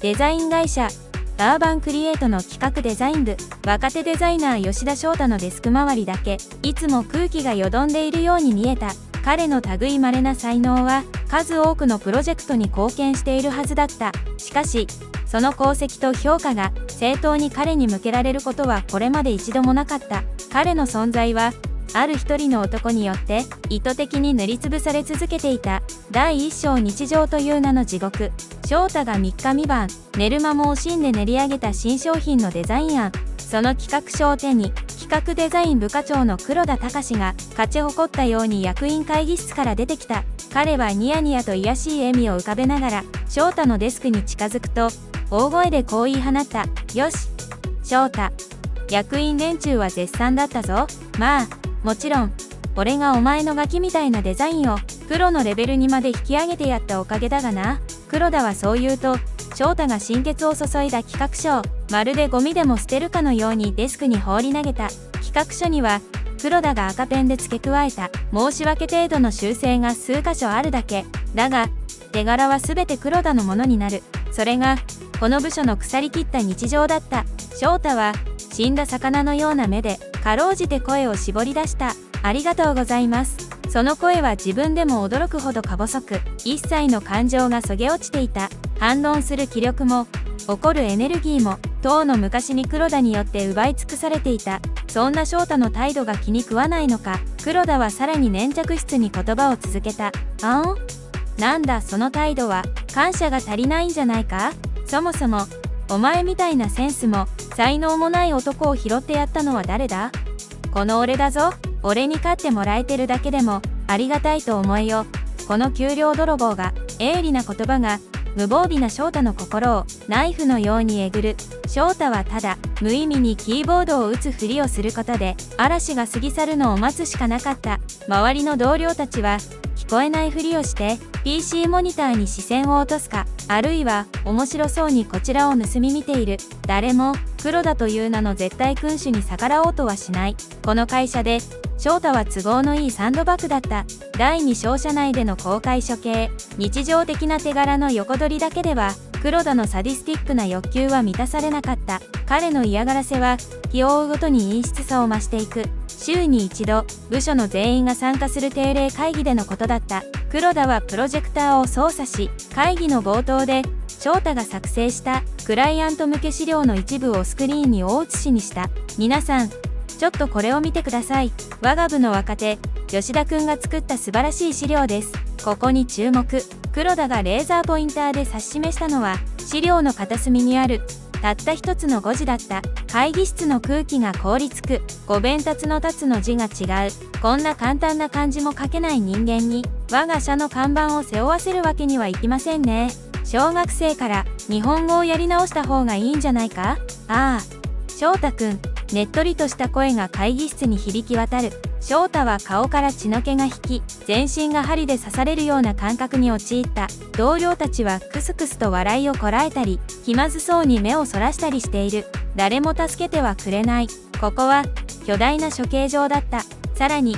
デザイン会社アーバンクリエイトの企画デザイン部、若手デザイナー吉田翔太のデスク周りだけいつも空気がよどんでいるように見えた。彼の類まれな才能は数多くのプロジェクトに貢献しているはずだった。しかしその功績と評価が正当に彼に向けられることはこれまで一度もなかった。彼の存在はある一人の男によって意図的に塗りつぶされ続けていた。第一章日常という名の地獄。翔太が3日3晩寝る間も惜しんで練り上げた新商品のデザイン案。その企画書を手に企画デザイン部課長の黒田隆が勝ち誇ったように役員会議室から出てきた。彼はニヤニヤと卑しい笑みを浮かべながら翔太のデスクに近づくと大声でこう言い放った。よし翔太、役員連中は絶賛だったぞ。まあもちろん俺がお前のガキみたいなデザインをプロのレベルにまで引き上げてやったおかげだがな。黒田はそう言うと翔太が心血を注いだ企画書をまるでゴミでも捨てるかのようにデスクに放り投げた。企画書には黒田が赤ペンで付け加えた申し訳程度の修正が数箇所あるだけだが、手柄は全て黒田のものになる。それがこの部署の腐りきった日常だった。翔太は死んだ魚のような目でかろうじて声を絞り出した。ありがとうございます。その声は自分でも驚くほどか細く、一切の感情がそげ落ちていた。反論する気力も怒るエネルギーも当の昔に黒田によって奪い尽くされていた。そんな翔太の態度が気に食わないのか、黒田はさらに粘着質に言葉を続けた。なんだその態度は。感謝が足りないんじゃないか。そもそもお前みたいなセンスも才能もない男を拾ってやったのは誰だ。この俺だぞ。俺に勝ってもらえてるだけでもありがたいと思えよ。この給料泥棒が鋭利な言葉が無防備な翔太の心をナイフのようにえぐる。翔太はただ無意味にキーボードを打つふりをすることで嵐が過ぎ去るのを待つしかなかった。周りの同僚たちは聞こえないふりをして PC モニターに視線を落とすか、あるいは面白そうにこちらを盗み見ている。誰も黒田という名の絶対君主に逆らおうとはしない。この会社で翔太は都合のいいサンドバッグだった。第2商社内での公開処刑、日常的な手柄の横取りだけでは黒田のサディスティックな欲求は満たされなかった。彼の嫌がらせは日を追うごとに陰湿さを増していく。週に一度部署の全員が参加する定例会議でのことだった。黒田はプロジェクターを操作し、会議の冒頭で翔太が作成したクライアント向け資料の一部をスクリーンに大写しにした。皆さんちょっとこれを見てください。我が部の若手吉田くんが作った素晴らしい資料です。ここに注目。黒田がレーザーポインターで指し示したのは資料の片隅にあるたった一つの誤字だった。会議室の空気が凍りつく。ご弁達の立つの字が違う。こんな簡単な漢字も書けない人間に我が社の看板を背負わせるわけにはいきませんね。小学生から日本語をやり直した方がいいんじゃないか。ああ翔太くん。ねっとりとした声が会議室に響き渡る。翔太は顔から血の気が引き、全身が針で刺されるような感覚に陥った。同僚たちはクスクスと笑いをこらえたり、気まずそうに目をそらしたりしている。誰も助けてはくれない。ここは巨大な処刑場だった。さらに、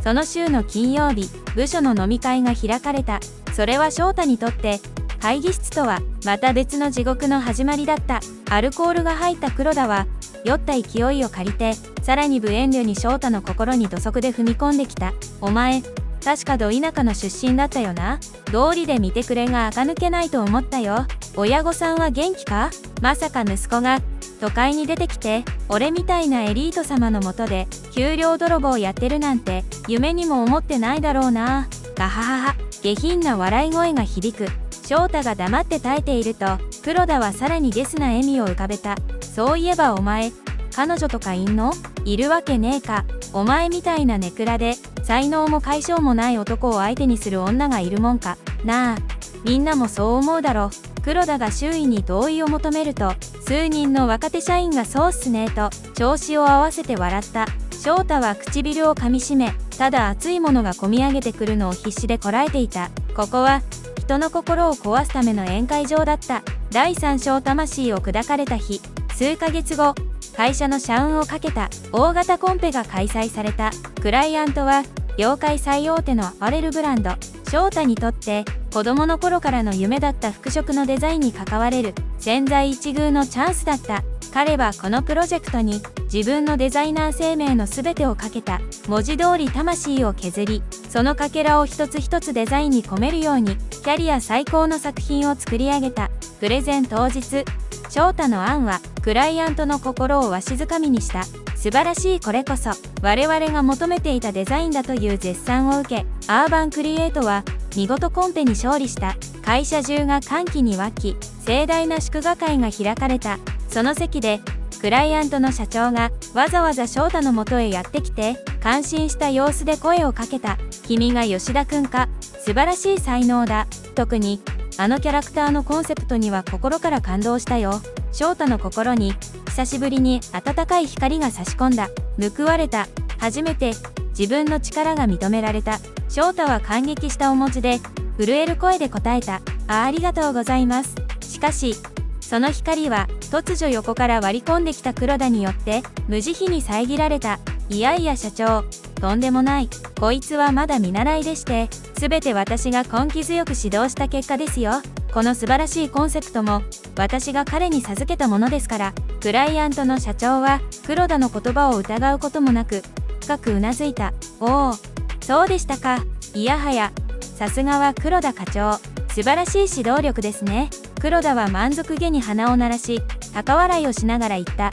その週の金曜日、部署の飲み会が開かれた。それは翔太にとって、会議室とはまた別の地獄の始まりだった。アルコールが入った黒田は、酔った勢いを借りて、さらに無遠慮に翔太の心に土足で踏み込んできた。お前、確かど田舎の出身だったよな。道理で見てくれが垢抜けないと思ったよ。親御さんは元気か。まさか息子が都会に出てきて、俺みたいなエリート様のもとで給料泥棒やってるなんて夢にも思ってないだろうな。ガハハハ。下品な笑い声が響く。翔太が黙って耐えていると、黒田はさらにゲスな笑みを浮かべた。そういえばお前、彼女とかいんの？いるわけねえか。お前みたいなネクラで、才能も解消もない男を相手にする女がいるもんか。なあ、みんなもそう思うだろ。黒田が周囲に同意を求めると、数人の若手社員がそうっすねと、調子を合わせて笑った。翔太は唇を噛みしめ、ただ熱いものがこみ上げてくるのを必死でこらえていた。ここは、人の心を壊すための宴会場だった。第三章魂を砕かれた日、数ヶ月後、会社の社運をかけた大型コンペが開催された。クライアントは業界最大手のアパレルブランド。翔太にとって子供の頃からの夢だった服飾のデザインに関われる千載一遇のチャンスだった。彼はこのプロジェクトに自分のデザイナー生命の全てをかけた。文字通り魂を削り、そのかけらを一つ一つデザインに込めるようにキャリア最高の作品を作り上げた。プレゼン当日、翔太の案はクライアントの心をわしづかみにした。素晴らしい、これこそ我々が求めていたデザインだという絶賛を受け、アーバンクリエイトは見事コンペに勝利した。会社中が歓喜に沸き、盛大な祝賀会が開かれた。その席でクライアントの社長がわざわざ翔太のもとへやってきて、感心した様子で声をかけた。君が吉田くんか、素晴らしい才能だ。特にあのキャラクターのコンセプトには心から感動したよ。翔太の心に久しぶりに温かい光が差し込んだ。報われた。初めて自分の力が認められた。翔太は感激した面持ちで震える声で答えた。ありがとうございます。しかしその光は突如横から割り込んできた黒田によって無慈悲に遮られた。いやいや社長、とんでもない。こいつはまだ見習いでして、全て私が根気強く指導した結果ですよ。この素晴らしいコンセプトも私が彼に授けたものですから。クライアントの社長は黒田の言葉を疑うこともなく深くうなずいた。おお、そうでしたか。いやはや、さすがは黒田課長。素晴らしい指導力ですね。黒田は満足げに鼻を鳴らし、高笑いをしながら言った。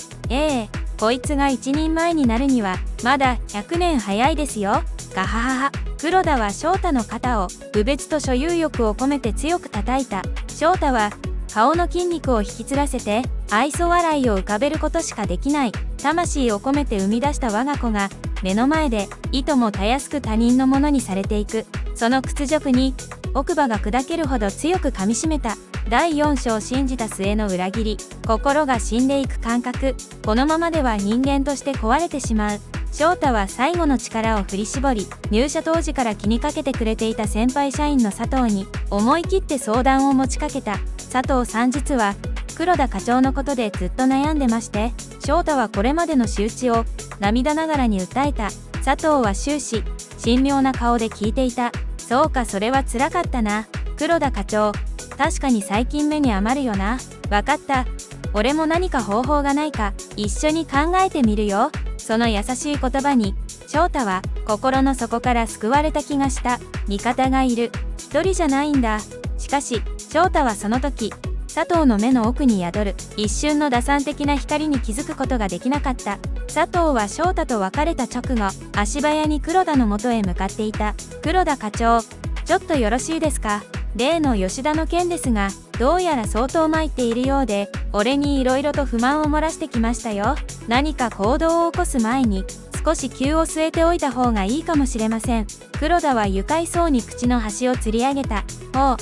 こいつが一人前になるにはまだ100年早いですよ。ガハハハ。黒田は翔太の肩を侮蔑と所有欲を込めて強く叩いた。翔太は顔の筋肉を引きつらせて愛想笑いを浮かべることしかできない。魂を込めて生み出した我が子が目の前でいともたやすく他人のものにされていく。その屈辱に奥歯が砕けるほど強く噛みしめた。第4章、信じた末の裏切り。心が死んでいく感覚。このままでは人間として壊れてしまう。翔太は最後の力を振り絞り、入社当時から気にかけてくれていた先輩社員の佐藤に思い切って相談を持ちかけた。佐藤さん、実は黒田課長のことでずっと悩んでまして。翔太はこれまでの仕打ちを涙ながらに訴えた。佐藤は終始神妙な顔で聞いていた。そうか、それは辛かったな。黒田課長、確かに最近目に余るよな。わかった。俺も何か方法がないか一緒に考えてみるよ。その優しい言葉に翔太は心の底から救われた気がした。味方がいる。一人じゃないんだ。しかし翔太はその時、佐藤の目の奥に宿る一瞬の打算的な光に気づくことができなかった。佐藤は翔太と別れた直後、足早に黒田の元へ向かっていた。黒田課長、ちょっとよろしいですか。例の吉田の件ですが、どうやら相当参っているようで、俺に色々と不満を漏らしてきましたよ。何か行動を起こす前に少し気を据えておいた方がいいかもしれません。黒田は愉快そうに口の端をつり上げた。おう、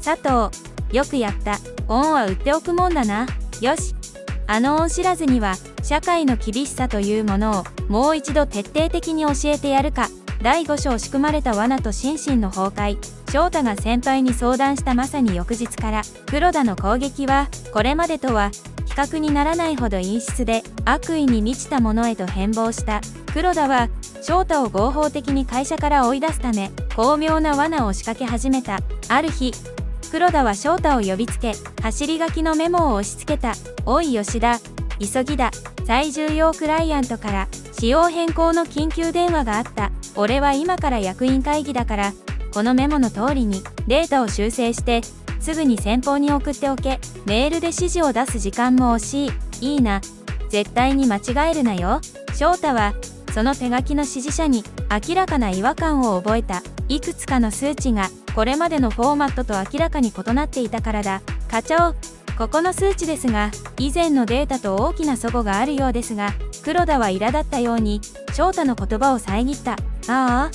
佐藤、よくやった。恩は売っておくもんだな。よし。恩知らずには社会の厳しさというものをもう一度徹底的に教えてやるか。第5章、仕組まれた罠と心身の崩壊。翔太が先輩に相談したまさに翌日から黒田の攻撃はこれまでとは比較にならないほど陰湿で悪意に満ちたものへと変貌した。黒田は翔太を合法的に会社から追い出すため巧妙な罠を仕掛け始めた。ある日、黒田は翔太を呼びつけ、走り書きのメモを押し付けた。おい吉田、急ぎだ。最重要クライアントから仕様変更の緊急電話があった。俺は今から役員会議だから、このメモの通りにデータを修正してすぐに先方に送っておけ。メールで指示を出す時間も惜しい。いいな。絶対に間違えるなよ。翔太はその手書きの指示書に明らかな違和感を覚えた。いくつかの数値がこれまでのフォーマットと明らかに異なっていたからだ。課長、ここの数値ですが、以前のデータと大きな齟齬があるようですが。黒田は苛立ったように翔太の言葉を遮った。ああ、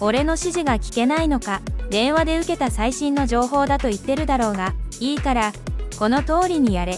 俺の指示が聞けないのか。電話で受けた最新の情報だと言ってるだろうが、いいからこの通りにやれ。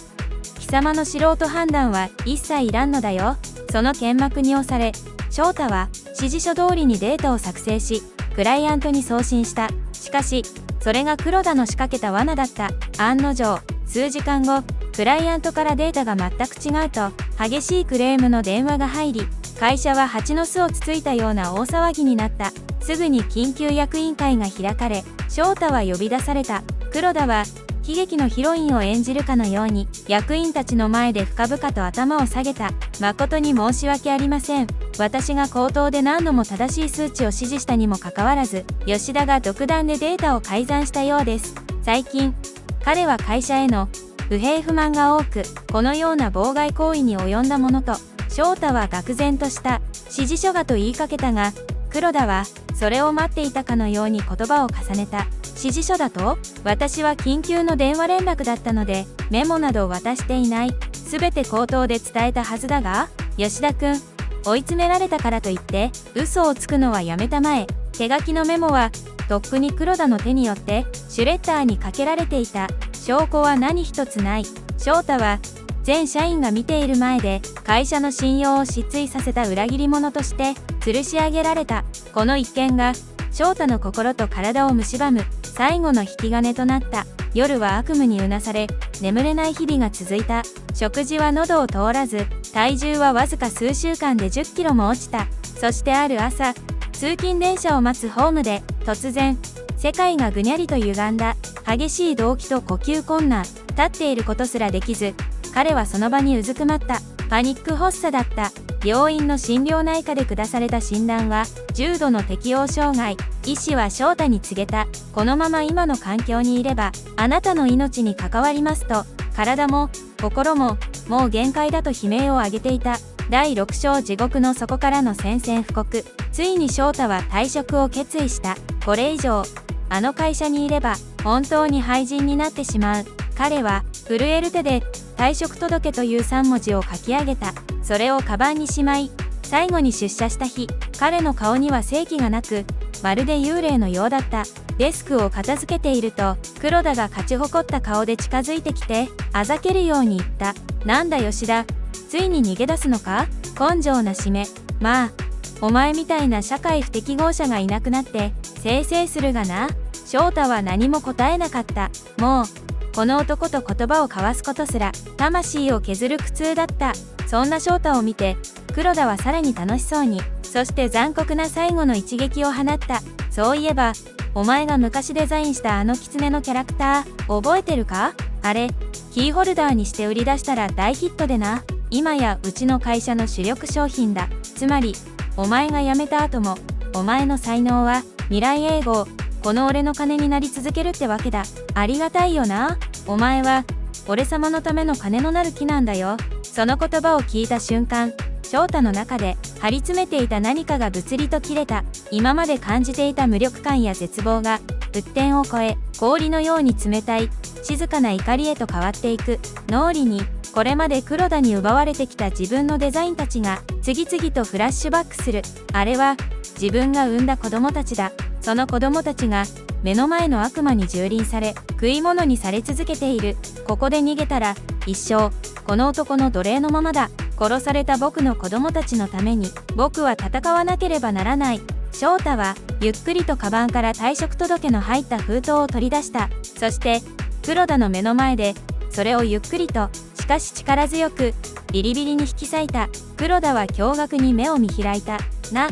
貴様の素人判断は一切いらんのだよ。その剣幕に押され、翔太は指示書通りにデータを作成しクライアントに送信した。しかしそれが黒田の仕掛けた罠だった。案の定、数時間後、クライアントからデータが全く違うと激しいクレームの電話が入り、会社は蜂の巣をつついたような大騒ぎになった。すぐに緊急役員会が開かれ、翔太は呼び出された。黒田は悲劇のヒロインを演じるかのように役員たちの前で深々と頭を下げた。誠に申し訳ありません。私が口頭で何度も正しい数値を指示したにもかかわらず、吉田が独断でデータを改ざんしたようです。最近彼は会社への不平不満が多く、このような妨害行為に及んだものと翔太は愕然とした。指示書がと言いかけたが、黒田はそれを待っていたかのように言葉を重ねた。指示書だと？私は緊急の電話連絡だったのでメモなど渡していない。すべて口頭で伝えたはずだが。吉田君、追い詰められたからといって嘘をつくのはやめたまえ。手書きのメモはとっくに黒田の手によってシュレッダーにかけられていた。証拠は何一つない。翔太は全社員が見ている前で会社の信用を失墜させた裏切り者として吊るし上げられた。この一件が翔太の心と体を蝕む最後の引き金となった。夜は悪夢にうなされ眠れない日々が続いた。食事は喉を通らず、体重はわずか数週間で10キロも落ちた。そしてある朝、通勤電車を待つホームで突然世界がぐにゃりと歪んだ。激しい動悸と呼吸困難、立っていることすらできず、彼はその場にうずくまった。パニック発作だった。病院の心療内科で下された診断は重度の適応障害。医師は翔太に告げた。このまま今の環境にいればあなたの命に関わりますと。体も心ももう限界だと悲鳴を上げていた。第6章、地獄の底からの宣戦布告。ついに翔太は退職を決意した。これ以上あの会社にいれば本当に廃人になってしまう。彼は震える手で退職届という3文字を書き上げた。それをカバンにしまい、最後に出社した日、彼の顔には生気がなく、まるで幽霊のようだった。デスクを片付けていると、黒田が勝ち誇った顔で近づいてきて、あざけるように言った。なんだ吉田、ついに逃げ出すのか？根性なしめ。まあ、お前みたいな社会不適合者がいなくなって、せいせいするがな。翔太は何も答えなかった。もう、この男と言葉を交わすことすら魂を削る苦痛だった。そんな翔太を見て黒田はさらに楽しそうに、そして残酷な最後の一撃を放った。そういえばお前が昔デザインしたあの狐のキャラクター覚えてるか？あれキーホルダーにして売り出したら大ヒットでな。今やうちの会社の主力商品だ。つまりお前が辞めた後もお前の才能は未来永劫この俺の金になり続けるってわけだ。ありがたいよな。お前は俺様のための金のなる木なんだよ。その言葉を聞いた瞬間、翔太の中で張り詰めていた何かが物理と切れた。今まで感じていた無力感や絶望が沸点を超え、氷のように冷たい静かな怒りへと変わっていく。脳裏にこれまで黒田に奪われてきた自分のデザインたちが次々とフラッシュバックする。あれは自分が産んだ子供たちだ。その子供たちが目の前の悪魔に蹂躙され食い物にされ続けている。ここで逃げたら一生この男の奴隷のままだ。殺された僕の子供たちのために僕は戦わなければならない。翔太はゆっくりとカバンから退職届の入った封筒を取り出した。そして黒田の目の前でそれをゆっくりとしかし力強くビリビリに引き裂いた。黒田は驚愕に目を見開いた。な、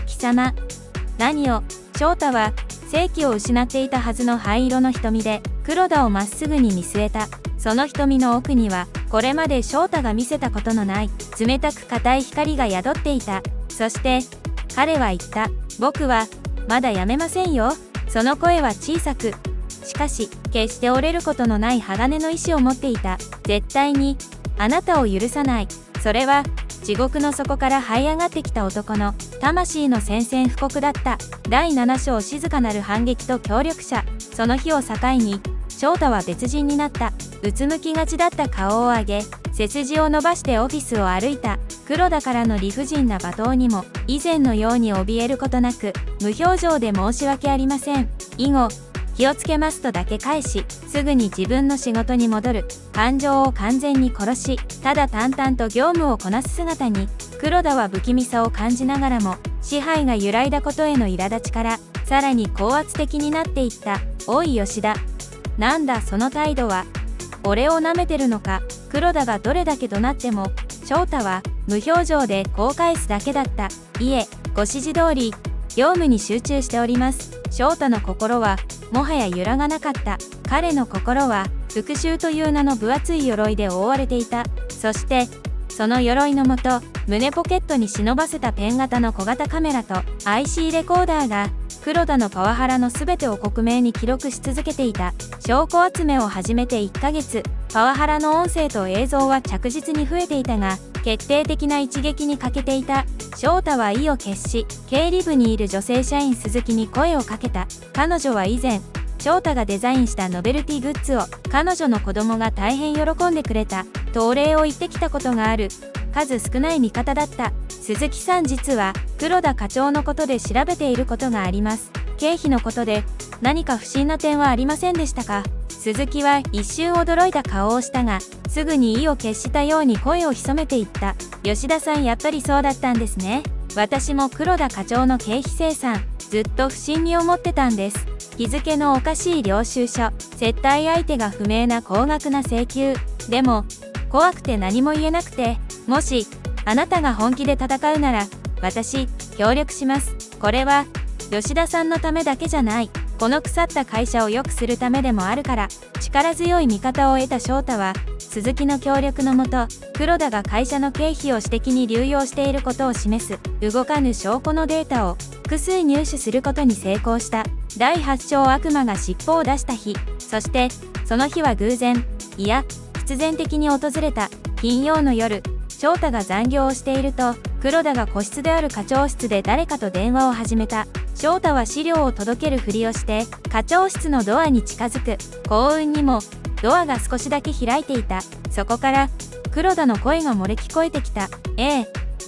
貴様。何を？翔太は生気を失っていたはずの灰色の瞳で黒田をまっすぐに見据えた。その瞳の奥にはこれまで翔太が見せたことのない冷たく硬い光が宿っていた。そして彼は言った。僕はまだやめませんよ。その声は小さく、しかし決して折れることのない鋼の意志を持っていた。絶対にあなたを許さない。それは地獄の底から這い上がってきた男の魂の宣戦布告だった。第7章、静かなる反撃と協力者。その日を境に翔太は別人になった。うつむきがちだった顔を上げ背筋を伸ばしてオフィスを歩いた。黒田からの理不尽な罵倒にも以前のように怯えることなく無表情で申し訳ありません、以後気をつけますとだけ返し、すぐに自分の仕事に戻る。感情を完全に殺し、ただ淡々と業務をこなす姿に黒田は不気味さを感じながらも、支配が揺らいだことへの苛立ちからさらに高圧的になっていった。おい吉田、なんだその態度は。俺を舐めてるのか。黒田がどれだけ怒鳴っても、翔太は無表情でこう返すだけだった。いえ、ご指示通り業務に集中しております。翔太の心はもはや揺らがなかった。彼の心は復讐という名の分厚い鎧で覆われていた。そしてその鎧のもと、胸ポケットに忍ばせたペン型の小型カメラと IC レコーダーが黒田のパワハラの全てを克明に記録し続けていた。証拠集めを始めて1ヶ月、パワハラの音声と映像は着実に増えていたが、決定的な一撃に欠けていた。翔太は意を決し、経理部にいる女性社員鈴木に声をかけた。彼女は以前、翔太がデザインしたノベルティグッズを彼女の子供が大変喜んでくれたとお礼を言ってきたことがある。数少ない味方だった。鈴木さん、実は黒田課長のことで調べていることがあります。経費のことで何か不審な点はありませんでしたか？鈴木は一瞬驚いた顔をしたが、すぐに意を決したように声を潜めていった。吉田さん、やっぱりそうだったんですね。私も黒田課長の経費精算、ずっと不審に思ってたんです。日付のおかしい領収書、接待相手が不明な高額な請求。でも怖くて何も言えなくて、もしあなたが本気で戦うなら私協力します。これは吉田さんのためだけじゃない、この腐った会社を良くするためでもあるから。力強い味方を得た翔太は鈴木の協力のもと、黒田が会社の経費を私的に流用していることを示す動かぬ証拠のデータを複数入手することに成功した。第8章、悪魔が尻尾を出した日。そしてその日は偶然、いや必然的に訪れた。金曜の夜、翔太が残業をしていると、黒田が個室である課長室で誰かと電話を始めた。翔太は資料を届けるふりをして課長室のドアに近づく。幸運にもドアが少しだけ開いていた。そこから黒田の声が漏れ聞こえてきた。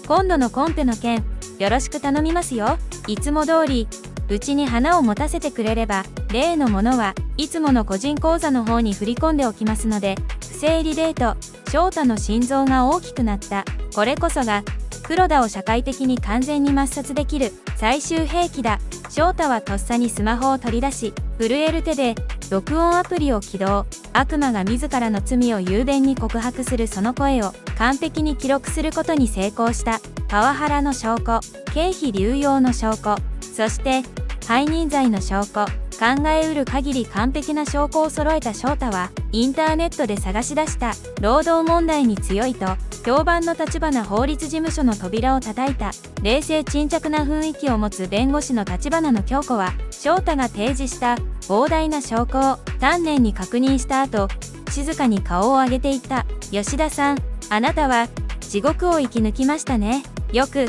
今度のコンペの件よろしく頼みますよ。いつも通りうちに花を持たせてくれれば、例のものはいつもの個人口座の方に振り込んでおきますので。不正リレート。翔太の心臓が大きくなった。これこそが黒田を社会的に完全に抹殺できる最終兵器だ。翔太はとっさにスマホを取り出し、震える手で録音アプリを起動。悪魔が自らの罪を雄弁に告白するその声を完璧に記録することに成功した。パワハラの証拠、経費流用の証拠、そして背任罪の証拠。考えうる限り完璧な証拠を揃えた翔太はインターネットで探し出した労働問題に強いと評判の橘法律事務所の扉を叩いた。冷静沈着な雰囲気を持つ弁護士の橘の京子は翔太が提示した膨大な証拠を丹念に確認した後、静かに顔を上げていった。吉田さん、あなたは地獄を生き抜きましたね。よく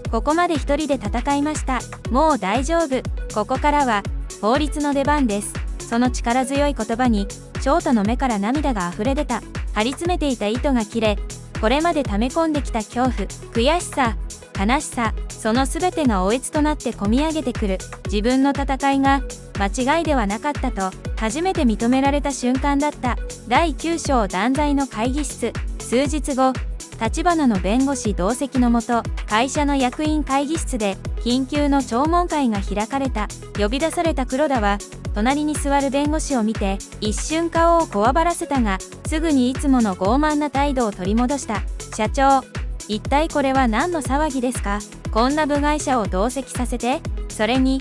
ここまで一人で戦いました。もう大丈夫。ここからは法律の出番です。その力強い言葉に翔太の目から涙が溢れ出た。張り詰めていた糸が切れ、これまで溜め込んできた恐怖、悔しさ、悲しさ、その全てがおえつとなってこみ上げてくる。自分の戦いが間違いではなかったと初めて認められた瞬間だった。第9章、断罪の会議室。数日後、橘の弁護士同席のもと、会社の役員会議室で緊急の聴聞会が開かれた。呼び出された黒田は隣に座る弁護士を見て一瞬顔をこわばらせたが、すぐにいつもの傲慢な態度を取り戻した。社長、一体これは何の騒ぎですか？こんな部外者を同席させて、それに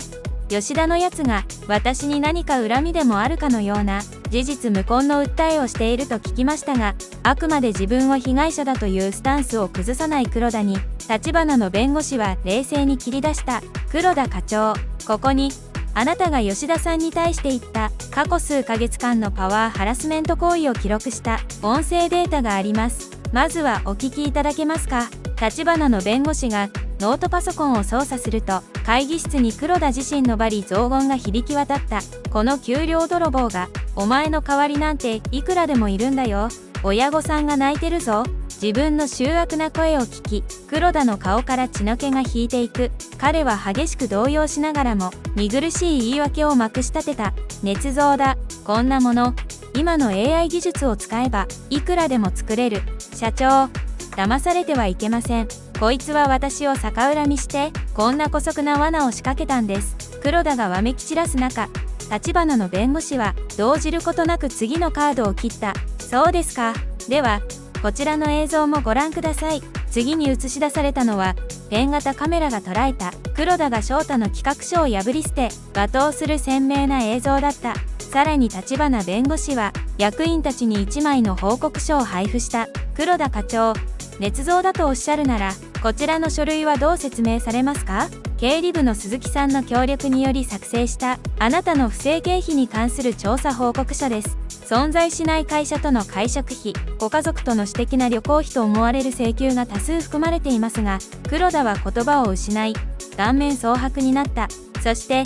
吉田のやつが私に何か恨みでもあるかのような事実無根の訴えをしていると聞きましたが、あくまで自分は被害者だというスタンスを崩さない黒田に橘の弁護士は冷静に切り出した。黒田課長、ここにあなたが吉田さんに対して言った過去数ヶ月間のパワーハラスメント行為を記録した音声データがあります。まずはお聞きいただけますか？橘の弁護士がノートパソコンを操作すると、会議室に黒田自身の罵詈雑言が響き渡った。この給料泥棒が、お前の代わりなんていくらでもいるんだよ。親御さんが泣いてるぞ。自分の醜悪な声を聞き、黒田の顔から血の気が引いていく。彼は激しく動揺しながらも、見苦しい言い訳をまくし立てた。捏造だ。こんなもの、今の AI 技術を使えば、いくらでも作れる。社長、騙されてはいけません。こいつは私を逆恨みして、こんな姑息な罠を仕掛けたんです。黒田がわめき散らす中、橘の弁護士は動じることなく次のカードを切った。そうですか。では、こちらの映像もご覧ください。次に映し出されたのはペン型カメラが捉えた黒田が翔太の企画書を破り捨て罵倒する鮮明な映像だった。さらに立花弁護士は役員たちに1枚の報告書を配布した。黒田課長、捏造だとおっしゃるならこちらの書類はどう説明されますか？経理部の鈴木さんの協力により作成したあなたの不正経費に関する調査報告書です。存在しない会社との会食費、ご家族との私的な旅行費と思われる請求が多数含まれていますが、黒田は言葉を失い顔面蒼白になった。そして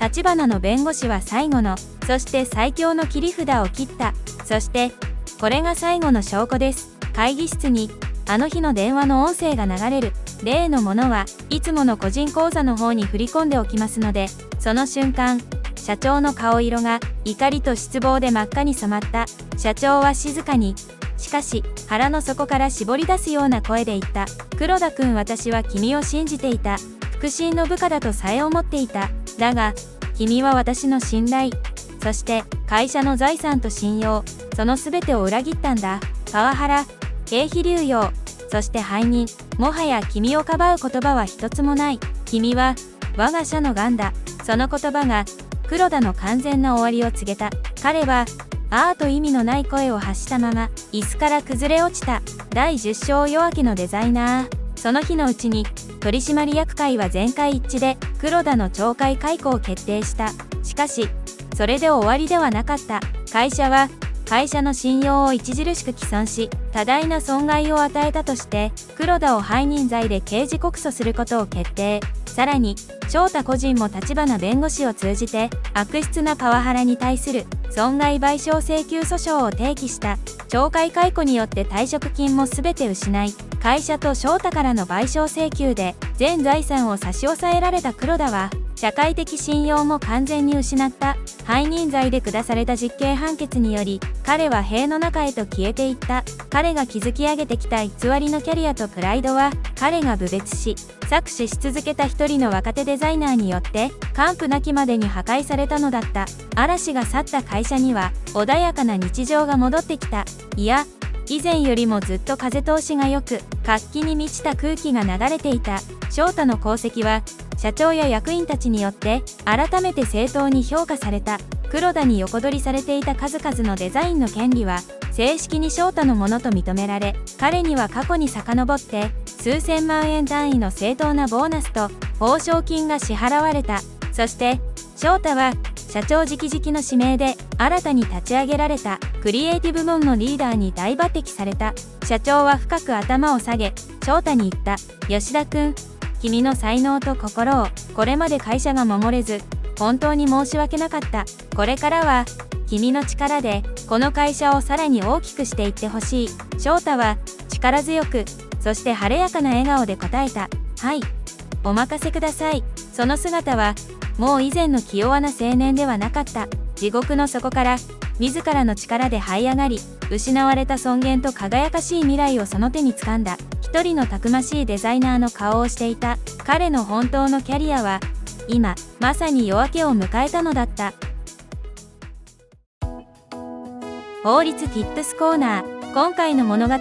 立花の弁護士は最後の、そして最強の切り札を切った。そしてこれが最後の証拠です。会議室にあの日の電話の音声が流れる。例のものはいつもの個人口座の方に振り込んでおきますので、その瞬間社長の顔色が怒りと失望で真っ赤に染まった。社長は静かに、しかし腹の底から絞り出すような声で言った。黒田君、私は君を信じていた。腹心の部下だとさえ思っていた。だが君は私の信頼、そして会社の財産と信用、その全てを裏切ったんだ。パワハラ、経費流用、そして背任。もはや君をかばう言葉は一つもない。君は我が社の癌だ。その言葉が黒田の完全な終わりを告げた。彼はあーと意味のない声を発したまま椅子から崩れ落ちた。第10章夜明けのデザイナー。その日のうちに取締役会は全会一致で黒田の懲戒解雇を決定した。しかしそれで終わりではなかった。会社は会社の信用を著しく毀損し多大な損害を与えたとして黒田を背任罪で刑事告訴することを決定。さらに翔太個人も立花弁護士を通じて悪質なパワハラに対する損害賠償請求訴訟を提起した。懲戒解雇によって退職金も全て失い、会社と翔太からの賠償請求で全財産を差し押さえられた黒田は社会的信用も完全に失った。背任罪で下された実刑判決により彼は塀の中へと消えていった。彼が築き上げてきた偽りのキャリアとプライドは彼が侮蔑し搾取し続けた一人の若手デザイナーによって完膚なきまでに破壊されたのだった。嵐が去った会社には穏やかな日常が戻ってきた。いや、以前よりもずっと風通しが良く活気に満ちた空気が流れていた。翔太の功績は社長や役員たちによって改めて正当に評価された。黒田に横取りされていた数々のデザインの権利は正式に翔太のものと認められ、彼には過去に遡って数千万円単位の正当なボーナスと報奨金が支払われた。そして翔太は社長直々の指名で新たに立ち上げられたクリエイティブ部門のリーダーに大抜擢された。社長は深く頭を下げ翔太に言った。吉田君、君の才能と心をこれまで会社が守れず本当に申し訳なかった。これからは君の力でこの会社をさらに大きくしていってほしい。翔太は力強く、そして晴れやかな笑顔で答えた。はい、お任せください。その姿はもう以前の気弱な青年ではなかった。地獄の底から自らの力で這い上がり、失われた尊厳と輝かしい未来をその手に掴んだ一人のたくましいデザイナーの顔をしていた。彼の本当のキャリアは今まさに夜明けを迎えたのだった。法律 Tips コーナー。今回の物語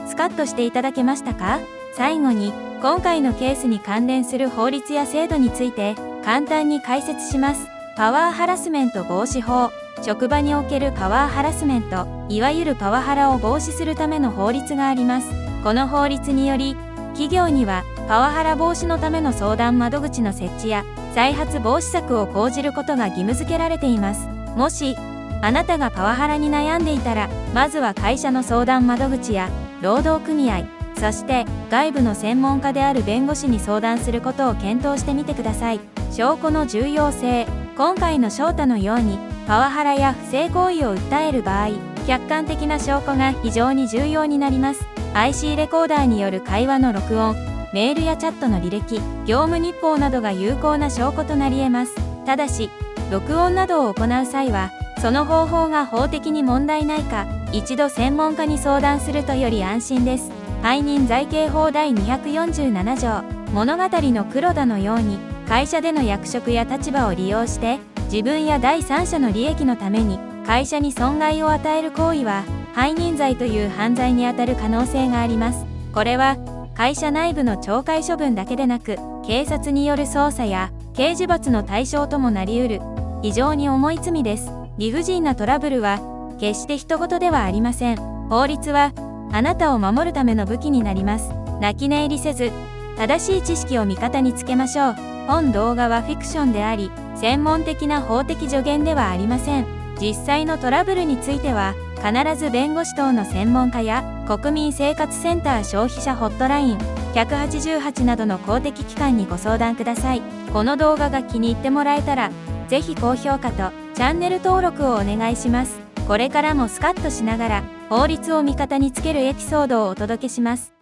スカッとしていただけましたか？最後に今回のケースに関連する法律や制度について簡単に解説します。パワーハラスメント防止法。職場におけるパワーハラスメント、いわゆるパワハラを防止するための法律があります。この法律により企業にはパワハラ防止のための相談窓口の設置や再発防止策を講じることが義務付けられています。もしあなたがパワハラに悩んでいたら、まずは会社の相談窓口や労働組合、そして外部の専門家である弁護士に相談することを検討してみてください。証拠の重要性。今回の翔太のようにパワハラや不正行為を訴える場合、客観的な証拠が非常に重要になります。IC レコーダーによる会話の録音、メールやチャットの履歴、業務日報などが有効な証拠となり得ます。ただし、録音などを行う際は、その方法が法的に問題ないか、一度専門家に相談するとより安心です。背任罪刑法第247条。物語の黒田のように、会社での役職や立場を利用して、自分や第三者の利益のために会社に損害を与える行為は背任罪という犯罪にあたる可能性があります。これは会社内部の懲戒処分だけでなく、警察による捜査や刑事罰の対象ともなりうる非常に重い罪です。理不尽なトラブルは決して人事ではありません。法律はあなたを守るための武器になります。泣き寝入りせず、正しい知識を味方につけましょう。本動画はフィクションであり、専門的な法的助言ではありません。実際のトラブルについては、必ず弁護士等の専門家や国民生活センター消費者ホットライン188などの公的機関にご相談ください。この動画が気に入ってもらえたら、ぜひ高評価とチャンネル登録をお願いします。これからもスカッとしながら法律を味方につけるエピソードをお届けします。